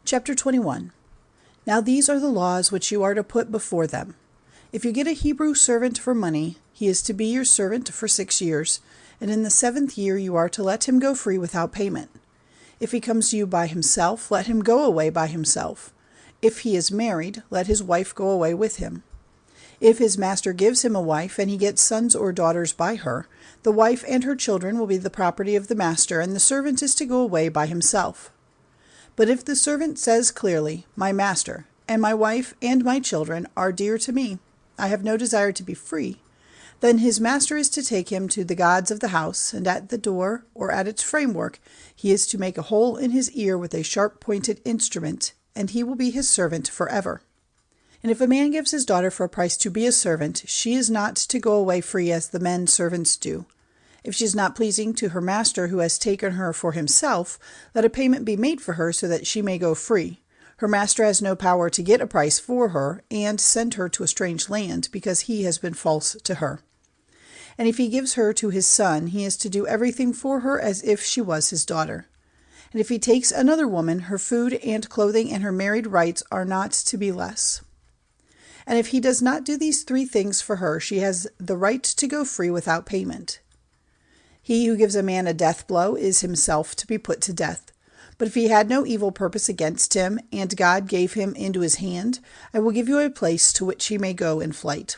Chapter 21. Now these are the laws which you are to put before them. If you get a Hebrew servant for money, he is to be your servant for 6 years, and in the 7th year you are to let him go free without payment. If he comes to you by himself, let him go away by himself. If he is married, let his wife go away with him. If his master gives him a wife, and he gets sons or daughters by her, the wife and her children will be the property of the master, and the servant is to go away by himself. But if the servant says clearly, "My master, and my wife and my children are dear to me, I have no desire to be free," then his master is to take him to the gods of the house, and at the door, or at its framework, he is to make a hole in his ear with a sharp-pointed instrument, and he will be his servant forever. And if a man gives his daughter for a price to be a servant, she is not to go away free as the men servants do. If she is not pleasing to her master who has taken her for himself, let a payment be made for her so that she may go free. Her master has no power to get a price for her and send her to a strange land, because he has been false to her. And if he gives her to his son, he is to do everything for her as if she was his daughter. And if he takes another woman, her food and clothing and her married rights are not to be less. And if he does not do these 3 things for her, she has the right to go free without payment. He who gives a man a death blow is himself to be put to death. But if he had no evil purpose against him, and God gave him into his hand, I will give you a place to which he may go in flight.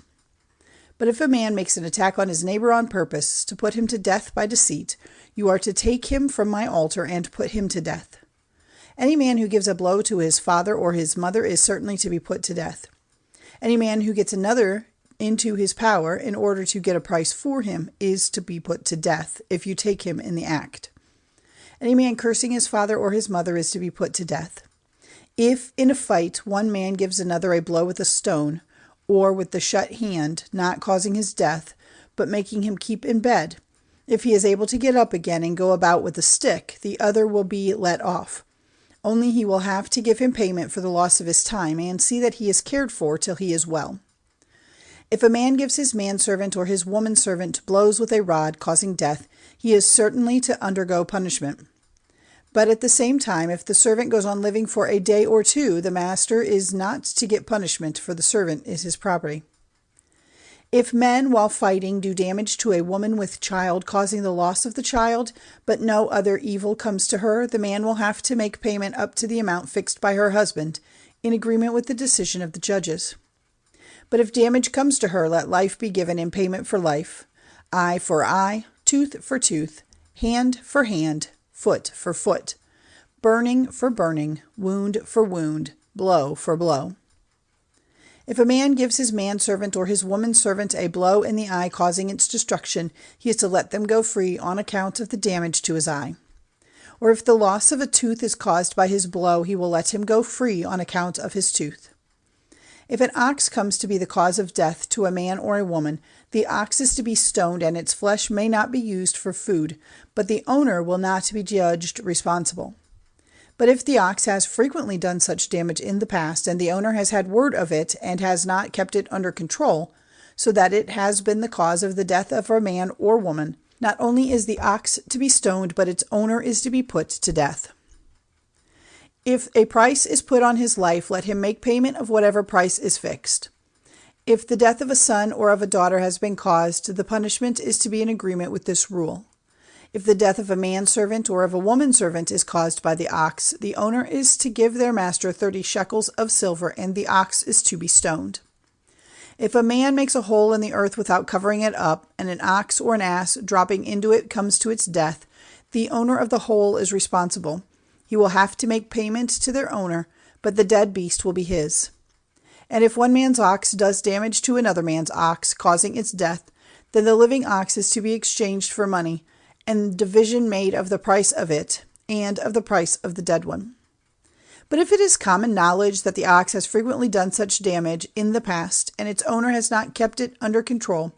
But if a man makes an attack on his neighbor on purpose, to put him to death by deceit, you are to take him from my altar and put him to death. Any man who gives a blow to his father or his mother is certainly to be put to death. Any man who gets another into his power in order to get a price for him is to be put to death if you take him in the act. Any man cursing his father or his mother is to be put to death. If in a fight one man gives another a blow with a stone, or with the shut hand, not causing his death, but making him keep in bed, if he is able to get up again and go about with a stick, the other will be let off. Only he will have to give him payment for the loss of his time, and see that he is cared for till he is well. If a man gives his manservant or his womanservant blows with a rod, causing death, he is certainly to undergo punishment. But at the same time, if the servant goes on living for a day or 2, the master is not to get punishment, for the servant is his property. If men, while fighting, do damage to a woman with child, causing the loss of the child, but no other evil comes to her, the man will have to make payment up to the amount fixed by her husband, in agreement with the decision of the judges. But if damage comes to her, let life be given in payment for life, eye for eye, tooth for tooth, hand for hand, foot for foot, burning for burning, wound for wound, blow for blow. If a man gives his manservant or his womanservant a blow in the eye causing its destruction, he is to let them go free on account of the damage to his eye. Or if the loss of a tooth is caused by his blow, he will let him go free on account of his tooth. If an ox comes to be the cause of death to a man or a woman, the ox is to be stoned, and its flesh may not be used for food, but the owner will not be judged responsible. But if the ox has frequently done such damage in the past, and the owner has had word of it and has not kept it under control, so that it has been the cause of the death of a man or woman, not only is the ox to be stoned, but its owner is to be put to death. If a price is put on his life, let him make payment of whatever price is fixed. If the death of a son or of a daughter has been caused, the punishment is to be in agreement with this rule. If the death of a manservant or of a womanservant is caused by the ox, the owner is to give their master 30 shekels of silver, and the ox is to be stoned. If a man makes a hole in the earth without covering it up, and an ox or an ass dropping into it comes to its death, the owner of the hole is responsible. He will have to make payment to their owner, but the dead beast will be his. And if one man's ox does damage to another man's ox, causing its death, then the living ox is to be exchanged for money, and division made of the price of it, and of the price of the dead one. But if it is common knowledge that the ox has frequently done such damage in the past, and its owner has not kept it under control,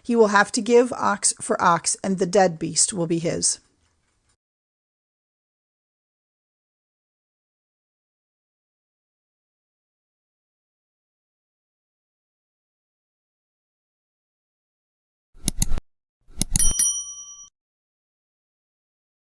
he will have to give ox for ox, and the dead beast will be his.